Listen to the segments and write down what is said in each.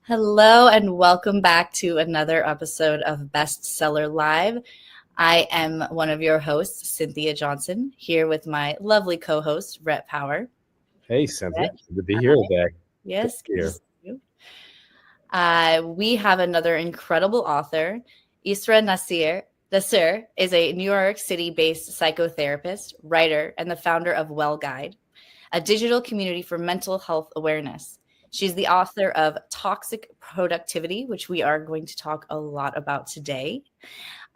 Hello and welcome back to another episode of Bestseller Live. I am one of your hosts, Cynthia Johnson, here with my lovely co-host, Rhett Power. Hey, Cynthia. Good to be here today. Yes, Good to see you. We have another incredible author. Israa Nasir is a New York City-based psychotherapist, writer, and the founder of WellGuide, a digital community for mental health awareness. She's the author of Toxic Productivity, which we are going to talk a lot about today.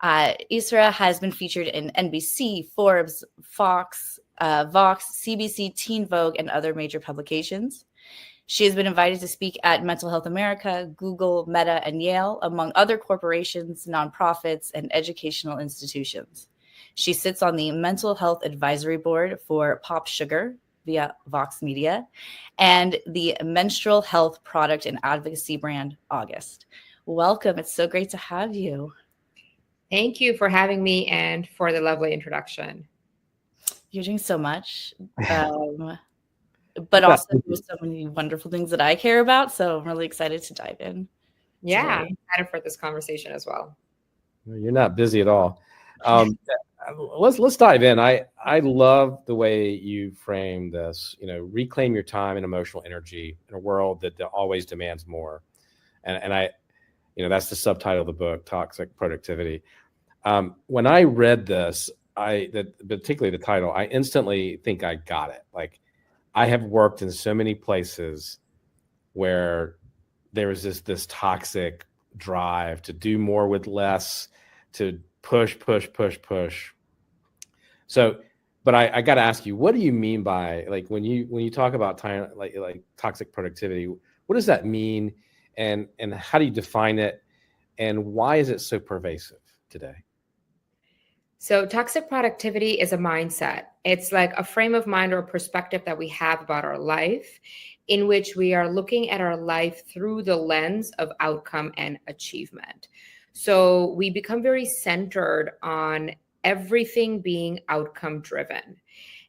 Israa has been featured in NBC, Forbes, Vox, CBC, Teen Vogue, and other major publications. She has been invited to speak at Mental Health America, Google, Meta, and Yale, among other corporations, nonprofits, and educational institutions. She sits on the Mental Health Advisory Board for PopSugar via Vox Media and the menstrual health product and advocacy brand August. Welcome. It's so great to have you. Thank you for having me and for the lovely introduction. You're doing so much. But also there's so many wonderful things that I care about. So I'm really excited to dive in. Yeah, I'm excited for this conversation as well. You're not busy at all. Let's dive in. I love the way you frame this, reclaim your time and emotional energy in a world that always demands more. And I, that's the subtitle of the book, Toxic Productivity. When I read this, particularly the title, I instantly think I got it. Like, I have worked in so many places where there is this toxic drive to do more with less, to push. So, but I got to ask you, what do you mean by, like, when you talk about time, like toxic productivity, what does that mean, and how do you define it, and why is it so pervasive today? So toxic productivity is a mindset. It's like a frame of mind or a perspective that we have about our life, in which we are looking at our life through the lens of outcome and achievement. So we become very centered on everything being outcome driven.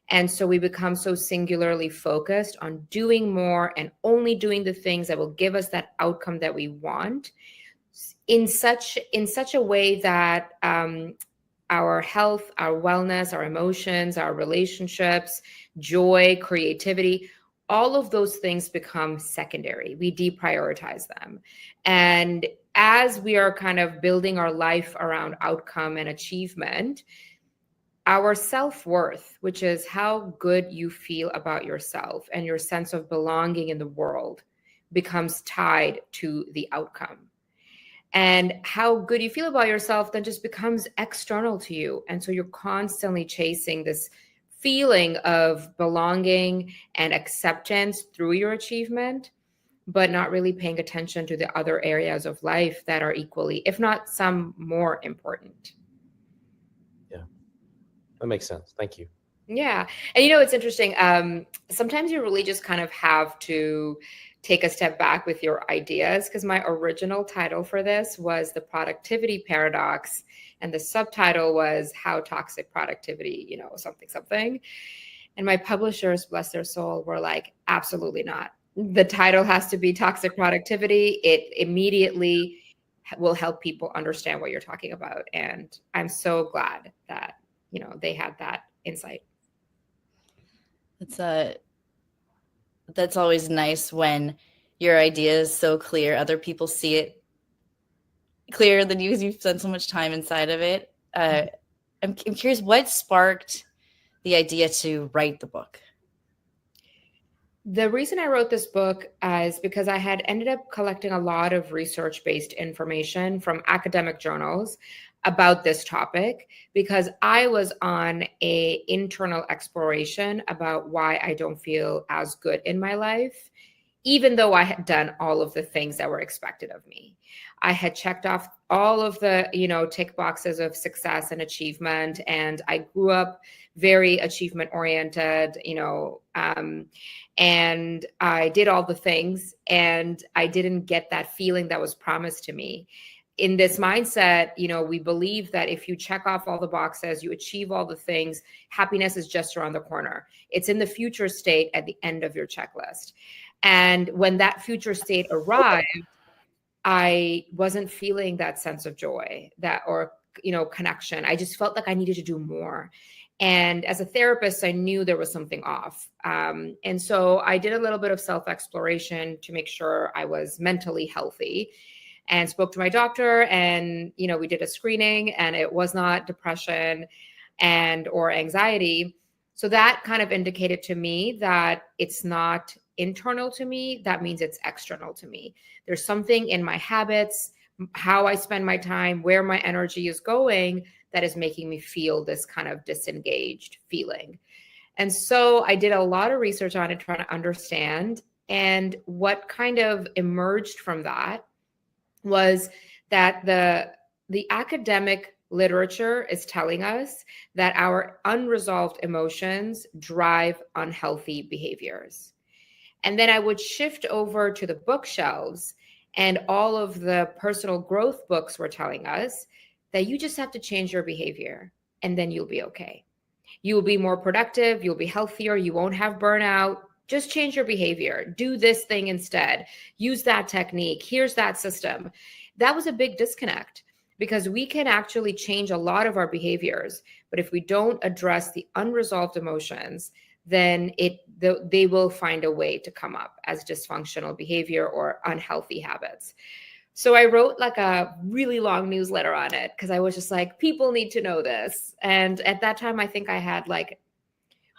And so we become so singularly focused on doing more and only doing the things that will give us that outcome that we want in such a way that our health, our wellness, our emotions, our relationships, joy, creativity, all of those things become secondary. We deprioritize them. And as we are kind of building our life around outcome and achievement, our self-worth, which is how good you feel about yourself and your sense of belonging in the world, becomes tied to the outcome. And how good you feel about yourself then just becomes external to you. And so you're constantly chasing this feeling of belonging and acceptance through your achievement, but not really paying attention to the other areas of life that are equally, if not some more important. Yeah, that makes sense. Thank you. Yeah. And it's interesting. Sometimes you really just kind of have to take a step back with your ideas, because my original title for this was The Productivity Paradox, and the subtitle was How Toxic Productivity, something. And my publishers, bless their soul, were like, absolutely not. The title has to be Toxic Productivity. It immediately will help people understand what you're talking about. And I'm so glad that, they had that insight. That's always nice when your idea is so clear, other people see it clearer than you because you've spent so much time inside of it. I'm curious, what sparked the idea to write the book? The reason I wrote this book is because I had ended up collecting a lot of research-based information from academic journals about this topic, because I was on an internal exploration about why I don't feel as good in my life, even though I had done all of the things that were expected of me. I had checked off all of the, tick boxes of success and achievement. And I grew up very achievement oriented, and I did all the things, and I didn't get that feeling that was promised to me. In this mindset, we believe that if you check off all the boxes, you achieve all the things, happiness is just around the corner. It's in the future state at the end of your checklist. And when that future state arrived, I wasn't feeling that sense of joy or connection. I just felt like I needed to do more. And as a therapist, I knew there was something off. And so I did a little bit of self-exploration to make sure I was mentally healthy, and spoke to my doctor, and, we did a screening, and it was not depression or anxiety. So that kind of indicated to me that it's not internal to me. That means it's external to me. There's something in my habits, how I spend my time, where my energy is going, that is making me feel this kind of disengaged feeling. And so I did a lot of research on it, trying to understand. And what kind of emerged from that was that the academic literature is telling us that our unresolved emotions drive unhealthy behaviors. And then I would shift over to the bookshelves, and all of the personal growth books were telling us that you just have to change your behavior, and then you'll be okay. You will be more productive. You'll be healthier. You won't have burnout. Just change your behavior. Do this thing instead. Use that technique. Here's that system. That was a big disconnect, because we can actually change a lot of our behaviors. But if we don't address the unresolved emotions, then they will find a way to come up as dysfunctional behavior or unhealthy habits. So I wrote like a really long newsletter on it, because I was just like, people need to know this. And at that time, I think I had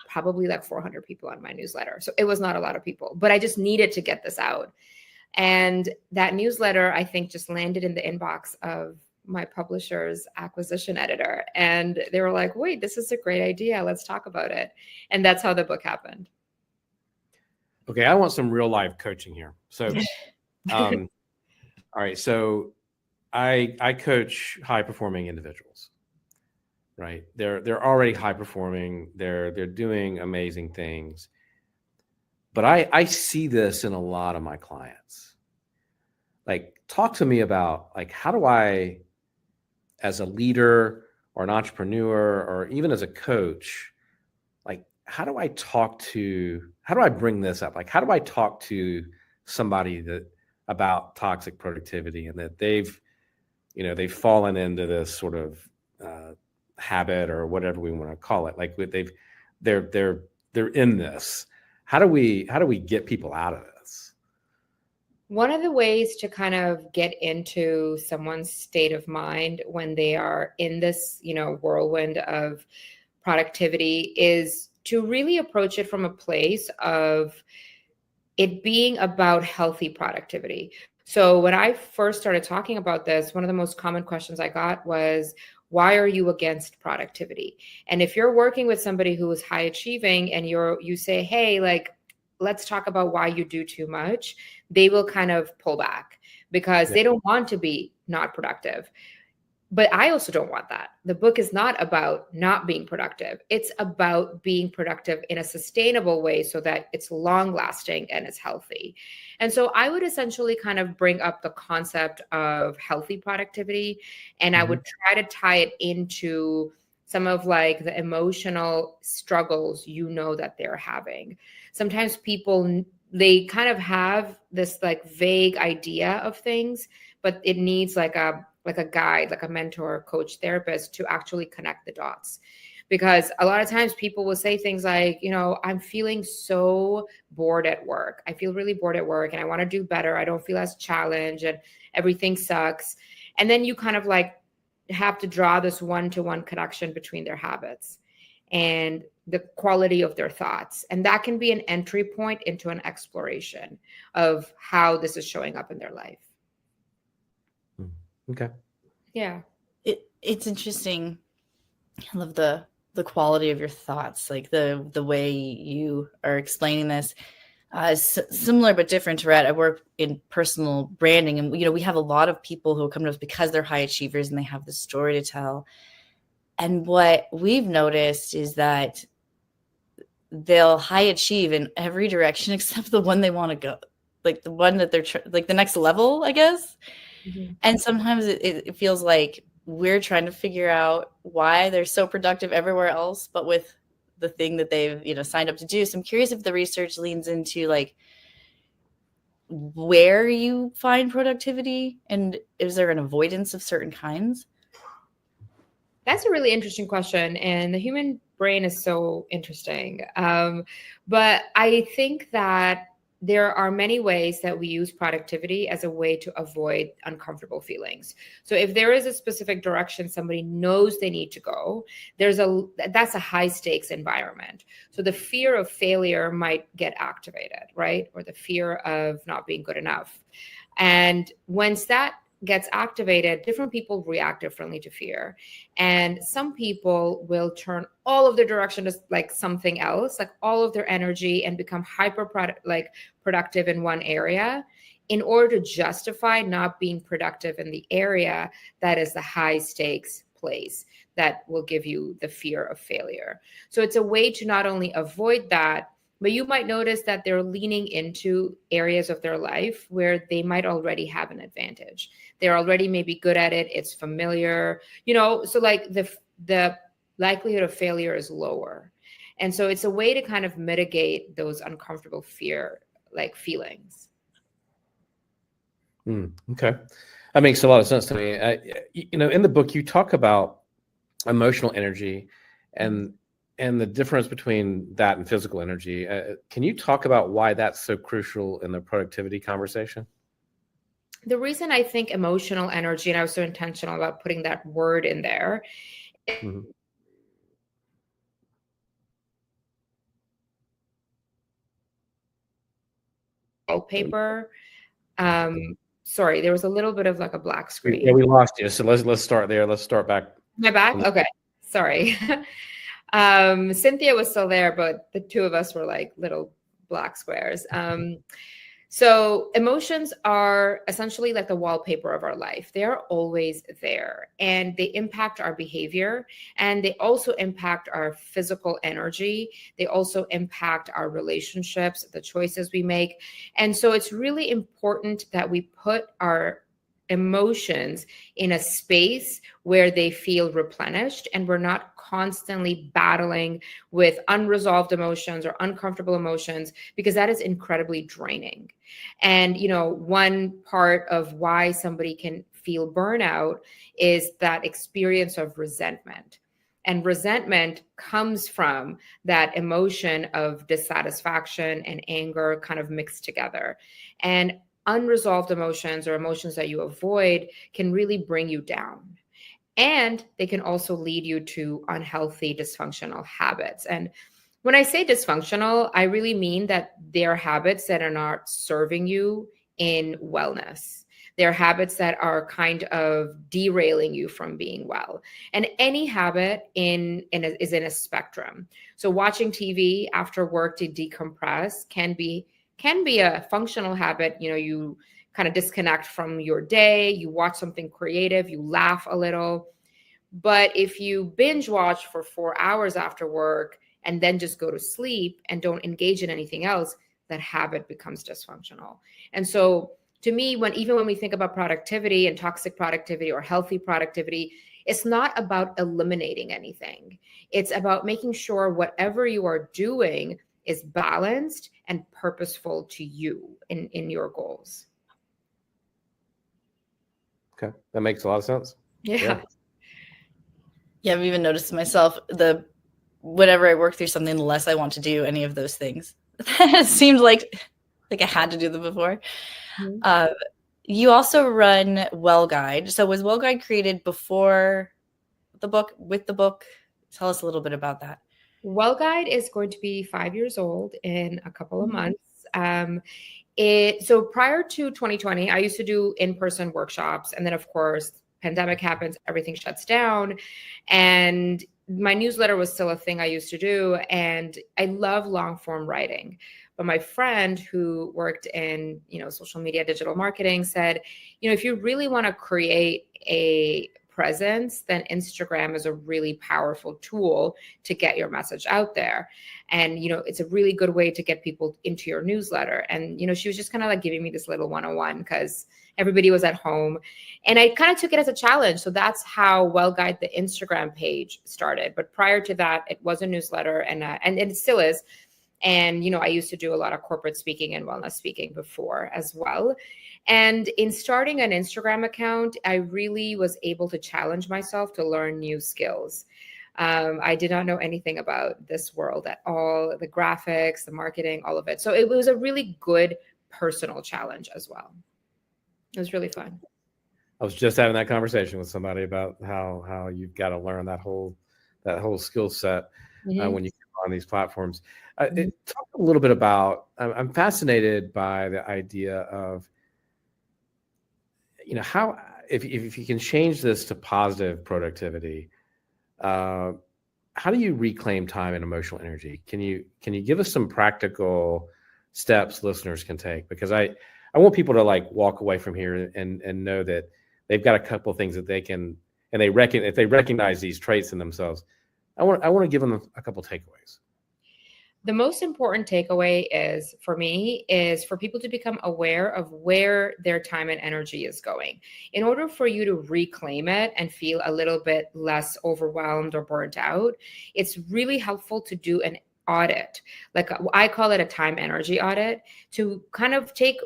probably 400 people on my newsletter. So it was not a lot of people, but I just needed to get this out. And that newsletter, I think, just landed in the inbox of my publisher's acquisition editor. And they were like, wait, this is a great idea. Let's talk about it. And that's how the book happened. Okay, I want some real life coaching here. So, all right. So I coach high performing individuals, right? They're already high performing. They're doing amazing things. But I see this in a lot of my clients. Talk to me about how do I, as a leader or an entrepreneur, or even as a coach, how do I bring this up? How do I talk to somebody about toxic productivity, and that they've fallen into this sort of habit, or whatever we want to call it. They're in this. How do we get people out of this? One of the ways to kind of get into someone's state of mind when they are in this, whirlwind of productivity is to really approach it from a place of it being about healthy productivity. So when I first started talking about this, one of the most common questions I got was, why are you against productivity? And if you're working with somebody who is high achieving, and you say, hey, let's talk about why you do too much, they will kind of pull back, because they don't want to be not productive. But I also don't want that. The book is not about not being productive. It's about being productive in a sustainable way, so that it's long lasting and it's healthy. And so I would essentially kind of bring up the concept of healthy productivity, and I would try to tie it into some of the emotional struggles that they're having. Sometimes people, they kind of have this vague idea of things, but it needs a guide, a mentor, coach, therapist to actually connect the dots. Because a lot of times people will say things like, I'm feeling so bored at work. I feel really bored at work, and I want to do better. I don't feel as challenged, and everything sucks. And then you kind of have to draw this one-to-one connection between their habits and the quality of their thoughts. And that can be an entry point into an exploration of how this is showing up in their life. Okay. Yeah. It's interesting. I love the quality of your thoughts, the way you are explaining this. Similar but different to Red. I work in personal branding, and we have a lot of people who come to us because they're high achievers and they have the story to tell. And what we've noticed is that they'll high achieve in every direction except the one they want to go, the one that they're the next level, I guess. Mm-hmm. And sometimes it feels like we're trying to figure out why they're so productive everywhere else, but with the thing that they've signed up to do. So I'm curious if the research leans into where you find productivity, and is there an avoidance of certain kinds? That's a really interesting question, and the human brain is so interesting. But I think that there are many ways that we use productivity as a way to avoid uncomfortable feelings. So if there is a specific direction somebody knows they need to go, that's a high stakes environment. So the fear of failure might get activated, right? Or the fear of not being good enough. And once that gets activated, different people react differently to fear. And some people will turn all of their direction to like something else, like all of their energy, and become productive in one area in order to justify not being productive in the area that is the high stakes place that will give you the fear of failure. So it's a way to not only avoid that, but you might notice that they're leaning into areas of their life where they might already have an advantage. They're already maybe good at it. It's familiar, so like the likelihood of failure is lower. And so it's a way to kind of mitigate those uncomfortable feelings. Okay. That makes a lot of sense to me. In the book, you talk about emotional energy and the difference between that and physical energy. Can you talk about why that's so crucial in the productivity conversation? The reason I think emotional energy, and I was so intentional about putting that word in there, wallpaper. Sorry, there was a little bit of like a black screen. Yeah, we lost you. So let's start there. Let's start back. Am I back? Okay. Sorry. Cynthia was still there, but the two of us were like little black squares. So emotions are essentially like the wallpaper of our life. They are always there, and they impact our behavior, and they also impact our physical energy. They also impact our relationships, the choices we make. And so it's really important that we put our emotions in a space where they feel replenished, and we're not constantly battling with unresolved emotions or uncomfortable emotions, because that is incredibly draining. And one part of why somebody can feel burnout is that experience of resentment. And resentment comes from that emotion of dissatisfaction and anger kind of mixed together. And unresolved emotions, or emotions that you avoid, can really bring you down. And they can also lead you to unhealthy, dysfunctional habits. And when I say dysfunctional, I really mean that they're habits that are not serving you in wellness. They're habits that are kind of derailing you from being well. And any habit is in a spectrum. So watching TV after work to decompress can be a functional habit. You kind of disconnect from your day, you watch something creative, you laugh a little. But if you binge watch for 4 hours after work and then just go to sleep and don't engage in anything else, that habit becomes dysfunctional. And so to me, even when we think about productivity and toxic productivity or healthy productivity, it's not about eliminating anything. It's about making sure whatever you are doing is balanced and purposeful to you in your goals. Okay, that makes a lot of sense. Yeah, I've even noticed myself, whenever I work through something, the less I want to do any of those things. It seemed like I had to do them before. Mm-hmm. You also run WellGuide. So was WellGuide created before the book, with the book? Tell us a little bit about that. WellGuide is going to be 5 years old in a couple of months. So prior to 2020, I used to do in-person workshops. And then, of course, pandemic happens, everything shuts down. And my newsletter was still a thing I used to do. And I love long form writing. But my friend who worked in, social media, digital marketing said, if you really want to create a presence, then Instagram is a really powerful tool to get your message out there. And, it's a really good way to get people into your newsletter. And, she was just kind of like giving me this little 101 because everybody was at home. And I kind of took it as a challenge. So that's how WellGuide, the Instagram page, started. But prior to that, it was a newsletter and it still is. And, I used to do a lot of corporate speaking and wellness speaking before as well. And in starting an Instagram account, I really was able to challenge myself to learn new skills. I did not know anything about this world at all, the graphics, the marketing, all of it. So it was a really good personal challenge as well. It was really fun. I was just having that conversation with somebody about how you've got to learn that whole skill set when you get on these platforms. Talk a little bit about. I'm fascinated by the idea of, how if you can change this to positive productivity. How do you reclaim time and emotional energy? Can you give us some practical steps listeners can take? Because I want people to like walk away from here and know that they've got a couple of things that they can, and if they recognize these traits in themselves, I want to give them a couple of takeaways. The most important takeaway is for people to become aware of where their time and energy is going. In order for you to reclaim it and feel a little bit less overwhelmed or burnt out, it's really helpful to do an audit. Like I call it a time energy audit, to kind of take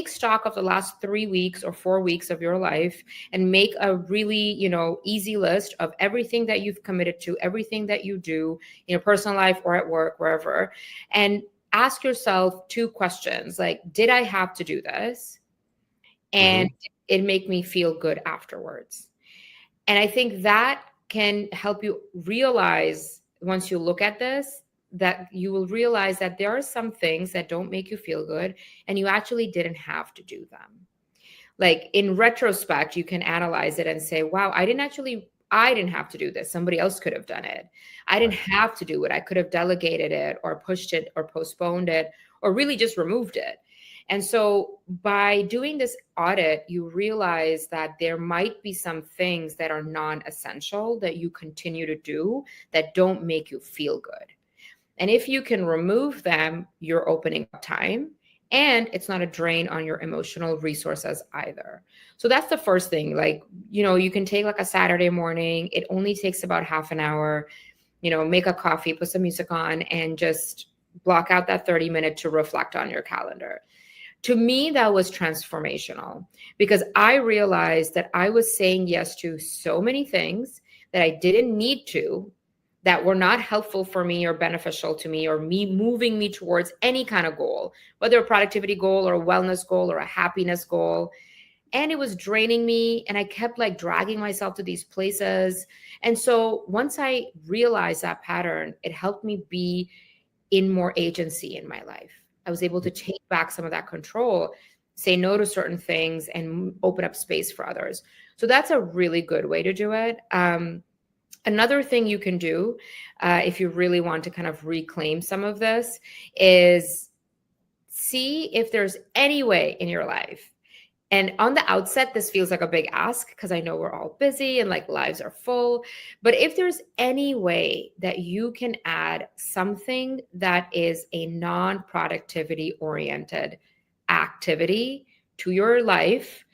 stock of the last 3 weeks or 4 weeks of your life and make a really, easy list of everything that you've committed to, everything that you do in your personal life or at work, wherever, and ask yourself 2 questions. Like, did I have to do this? And it make me feel good afterwards. And I think that can help you realize, once you look at this, that you will realize that there are some things that don't make you feel good and you actually didn't have to do them. Like in retrospect, you can analyze it and say, wow, I didn't have to do this. Somebody else could have done it. I didn't have to do it. I could have delegated it or pushed it or postponed it or really just removed it. And so by doing this audit, you realize that there might be some things that are non-essential that you continue to do that don't make you feel good. And if you can remove them, you're opening up time, and it's not a drain on your emotional resources either. So that's the first thing. Like, you can take like a Saturday morning. It only takes about half an hour, make a coffee, put some music on, and just block out that 30 minutes to reflect on your calendar. To me, that was transformational because I realized that I was saying yes to so many things that I didn't need to, that were not helpful for me or beneficial to me or moving me towards any kind of goal, whether a productivity goal or a wellness goal or a happiness goal. And it was draining me, and I kept like dragging myself to these places. And so once I realized that pattern, it helped me be in more agency in my life. I was able to take back some of that control, say no to certain things, and open up space for others. So that's a really good way to do it. Another thing you can do, if you really want to kind of reclaim some of this, is see if there's any way in your life. And on the outset, this feels like a big ask because I know we're all busy and like lives are full. But if there's any way that you can add something that is a non-productivity oriented activity to your life,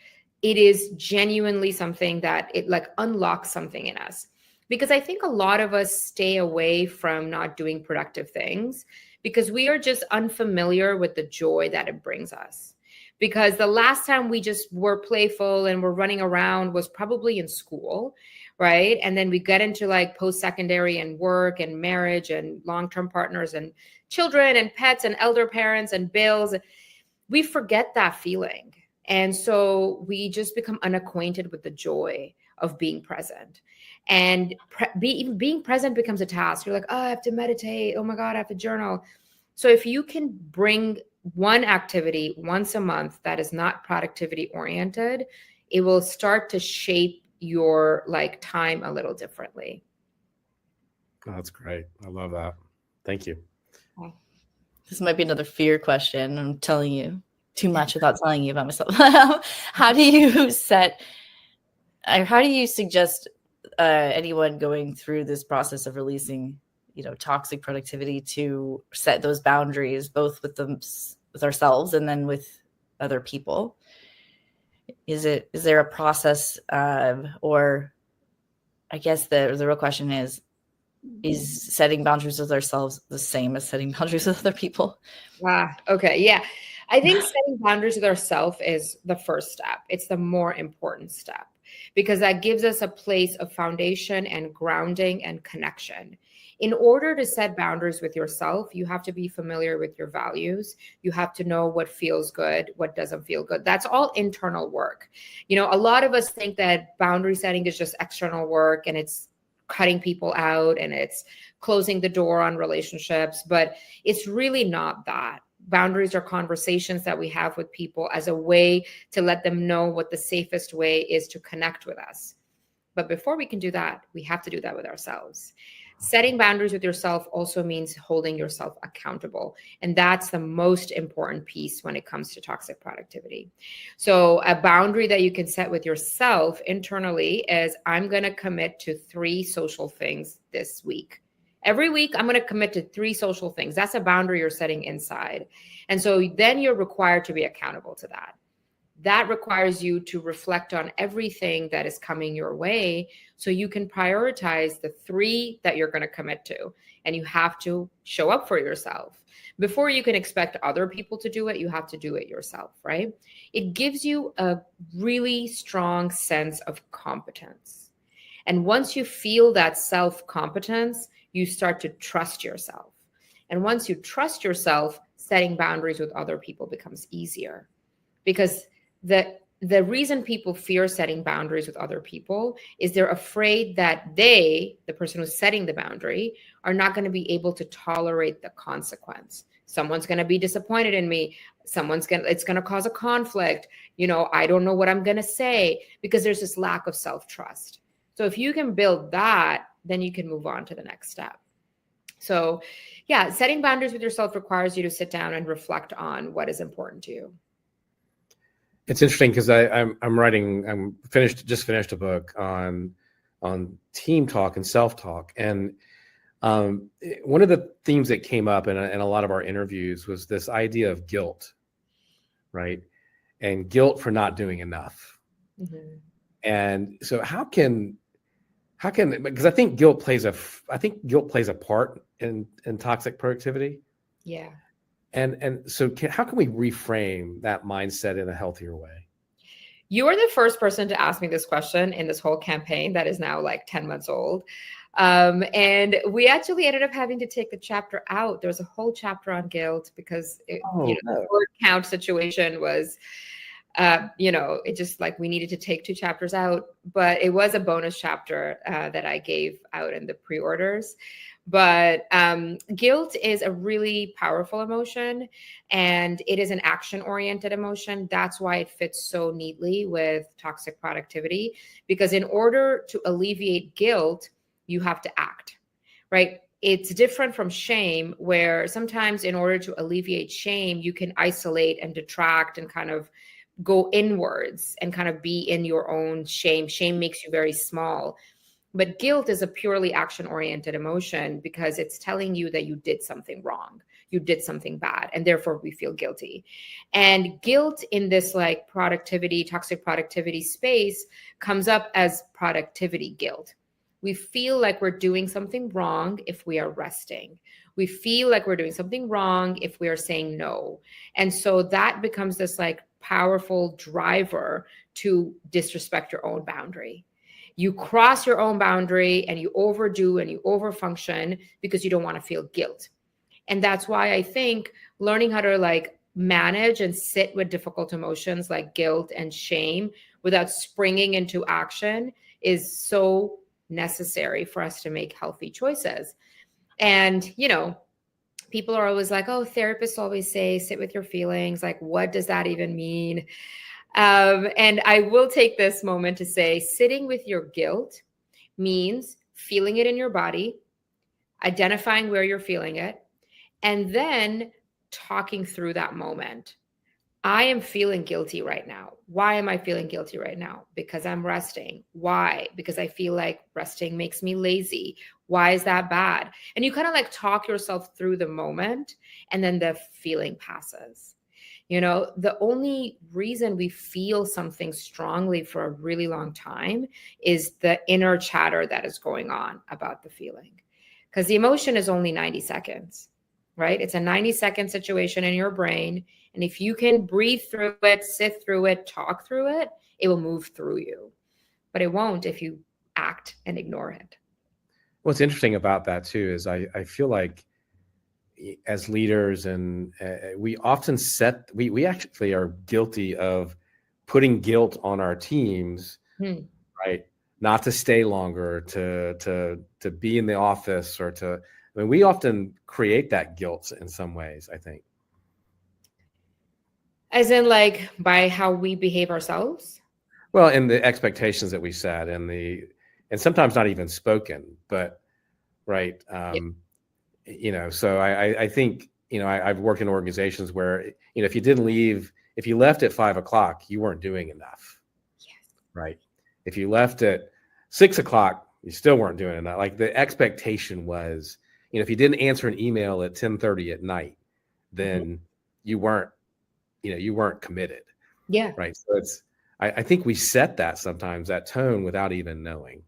it is genuinely something that it like unlocks something in us. Because I think a lot of us stay away from not doing productive things because we are just unfamiliar with the joy that it brings us. Because the last time we just were playful and were running around was probably in school, right? And then we get into like post-secondary and work and marriage and long-term partners and children and pets and elder parents and bills. We forget that feeling. And so we just become unacquainted with the joy of being present. And being present becomes a task. You're like, oh, I have to meditate. Oh my God, I have to journal. So if you can bring one activity once a month that is not productivity oriented, it will start to shape your like time a little differently. Oh, that's great. I love that. Thank you. This might be another fear question. I'm telling you too much without telling you about myself. How do you suggest anyone going through this process of releasing, toxic productivity to set those boundaries, both with ourselves and then with other people? Is there a process or I guess the real question is, is setting boundaries with ourselves the same as setting boundaries with other people? Okay. Yeah. I think setting boundaries with ourselves is the first step. It's the more important step because that gives us a place of foundation and grounding and connection. In order to set boundaries with yourself, you have to be familiar with your values. You have to know what feels good, what doesn't feel good. That's all internal work. A lot of us think that boundary setting is just external work and it's cutting people out and it's closing the door on relationships, but it's really not that. Boundaries are conversations that we have with people as a way to let them know what the safest way is to connect with us. But before we can do that, we have to do that with ourselves. Setting boundaries with yourself also means holding yourself accountable. And that's the most important piece when it comes to toxic productivity. So a boundary that you can set with yourself internally is I'm going to commit to 3 social things this week. Every week, I'm going to commit to 3 social things. That's a boundary you're setting inside. And so then you're required to be accountable to that. That requires you to reflect on everything that is coming your way so you can prioritize the 3 that you're going to commit to. And you have to show up for yourself. Before you can expect other people to do it, you have to do it yourself, right? It gives you a really strong sense of competence. And once you feel that self-competence, you start to trust yourself. And once you trust yourself, setting boundaries with other people becomes easier. Because the reason people fear setting boundaries with other people is they're afraid that the person who's setting the boundary, are not going to be able to tolerate the consequence. Someone's going to be disappointed in me. It's going to cause a conflict. I don't know what I'm going to say because there's this lack of self-trust. So if you can build that, then you can move on to the next step. So yeah, setting boundaries with yourself requires you to sit down and reflect on what is important to you. It's interesting because just finished a book on team talk and self-talk. And one of the themes that came up in a lot of our interviews was this idea of guilt, right? And guilt for not doing enough. Mm-hmm. And so how can, because I think guilt plays a part in toxic productivity. Yeah. And so how can we reframe that mindset in a healthier way? You are the first person to ask me this question in this whole campaign that is now like 10 months old. And we actually ended up having to take the chapter out. There was a whole chapter on guilt because the word count situation was, it just like we needed to take 2 chapters out, but it was a bonus chapter that I gave out in the pre-orders. But guilt is a really powerful emotion and it is an action-oriented emotion. That's why it fits so neatly with toxic productivity, because in order to alleviate guilt, you have to act, right? It's different from shame, where sometimes in order to alleviate shame, you can isolate and detract and kind of go inwards and kind of be in your own shame. Shame makes you very small. But guilt is a purely action-oriented emotion because it's telling you that you did something wrong, you did something bad, and therefore we feel guilty. And guilt in this like productivity, toxic productivity space comes up as productivity guilt. We feel like we're doing something wrong if we are resting. We feel like we're doing something wrong if we are saying no. And so that becomes this like powerful driver to disrespect your own boundary. You cross your own boundary and you overdo and you overfunction because you don't want to feel guilt. And that's why I think learning how to like manage and sit with difficult emotions like guilt and shame without springing into action is so necessary for us to make healthy choices. And, people are always like, oh, therapists always say, sit with your feelings. Like, what does that even mean? And I will take this moment to say, sitting with your guilt means feeling it in your body, identifying where you're feeling it, and then talking through that moment. I am feeling guilty right now. Why am I feeling guilty right now? Because I'm resting. Why? Because I feel like resting makes me lazy. Why is that bad? And you kind of like talk yourself through the moment, and then the feeling passes. The only reason we feel something strongly for a really long time is the inner chatter that is going on about the feeling. because the emotion is only 90 seconds, right? It's a 90-second situation in your brain. And if you can breathe through it, sit through it, talk through it, it will move through you. But it won't if you act and ignore it. What's interesting about that too is I feel like as leaders, and we often we actually are guilty of putting guilt on our teams, right? Not to stay longer, to be in the office, or to, I mean, we often create that guilt in some ways, I think. As in, like, by how we behave ourselves? Well, and the expectations that we set, and sometimes not even spoken, but right. You know, so I think, you know, I've worked in organizations where, you know, if you left at 5 o'clock, you weren't doing enough. Yes. Right. If you left at 6 o'clock, you still weren't doing enough. Like, the expectation was, you know, if you didn't answer an email at 10:30 at night, then you weren't committed. Yeah. Right. So I think we set that sometimes, that tone, without even knowing.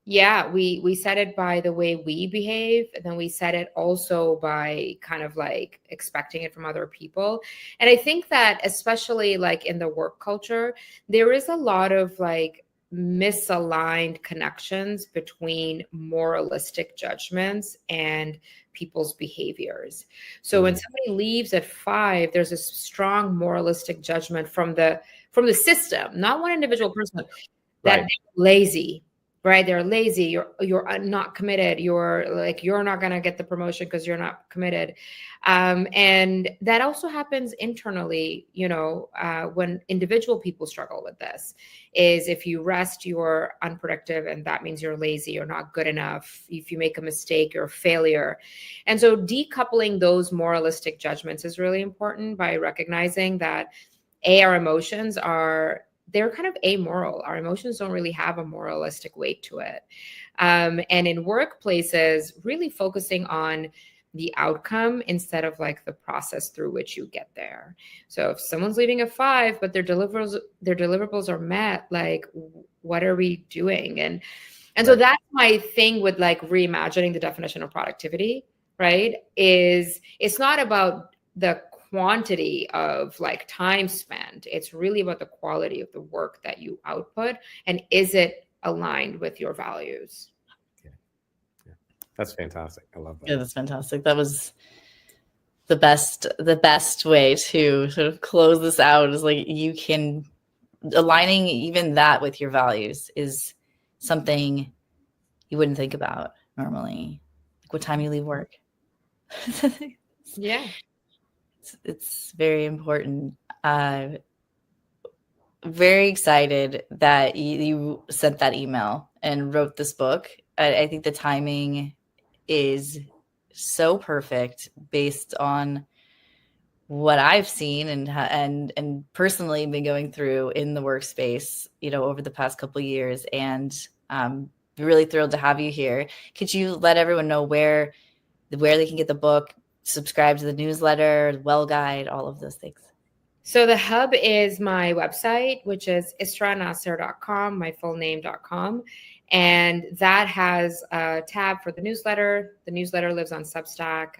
Yeah, we set it by the way we behave, and then we set it also by kind of like expecting it from other people. And I think that especially like in the work culture, there is a lot of like misaligned connections between moralistic judgments and people's behaviors. So when somebody leaves at 5, there's a strong moralistic judgment from the system, not one individual person, that they're lazy. Right? They're lazy. You're not committed. You're not going to get the promotion because you're not committed. And that also happens internally, you know, when individual people struggle with this, is if you rest, you're unproductive, and that means you're lazy, you're not good enough. If you make a mistake, you're a failure. And so decoupling those moralistic judgments is really important by recognizing that our emotions they're kind of amoral. Our emotions don't really have a moralistic weight to it. And in workplaces, really focusing on the outcome instead of like the process through which you get there. So if someone's leaving at 5, but their deliverables are met, like, what are we doing? And so that's my thing with like reimagining the definition of productivity, right? It's not about the quantity of like time spent. It's really about the quality of the work that you output, and is it aligned with your values? Yeah. That's fantastic. I love that. Yeah, that's fantastic. That was the best way to sort of close this out, is like, you can, aligning even that with your values is something you wouldn't think about normally. Like what time you leave work. Yeah. It's very important. Very excited that you sent that email and wrote this book. I think the timing is so perfect based on what I've seen and personally been going through in the workspace, you know, over the past couple of years. And really thrilled to have you here. Could you let everyone know where they can get the book, subscribe to the newsletter, WellGuide, all of those things? So the hub is my website, which is israanasir.com, my full name.com. And that has a tab for the newsletter. The newsletter lives on Substack.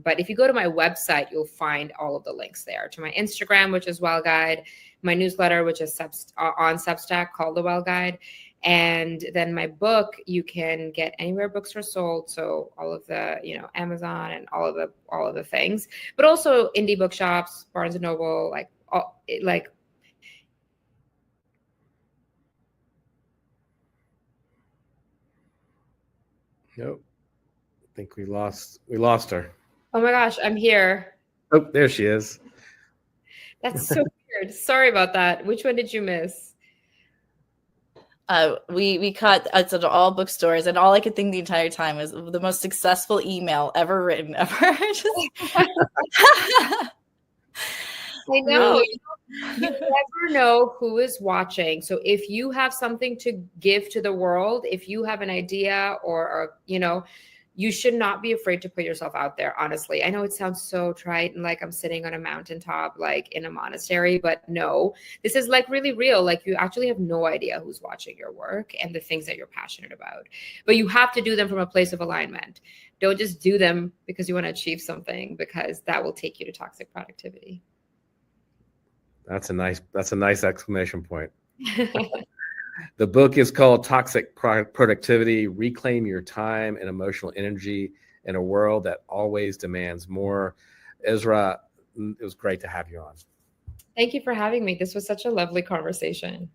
But if you go to my website, you'll find all of the links there to my Instagram, which is WellGuide, my newsletter, which is on Substack, called the WellGuide. And then my book, you can get anywhere books are sold. So all of the, you know, Amazon and all of the things, but also indie bookshops, Barnes and Noble, Nope. I think we lost her. Oh my gosh, I'm here. Oh, there she is. That's so weird. Sorry about that. Which one did you miss? We caught it's at all bookstores, and all I could think the entire time was the most successful email ever written ever. I know. Really? You never know who is watching. So if you have something to give to the world, if you have an idea or you know, you should not be afraid to put yourself out there. Honestly, I know it sounds so trite and like I'm sitting on a mountaintop, like in a monastery, but no, this is like really real. Like you actually have no idea who's watching your work and the things that you're passionate about, but you have to do them from a place of alignment. Don't just do them because you want to achieve something, because that will take you to toxic productivity. That's a nice exclamation point. The book is called Toxic Productivity: Reclaim Your Time and Emotional Energy in a World That Always Demands More. Israa, it was great to have you on. Thank you for having me. This was such a lovely conversation.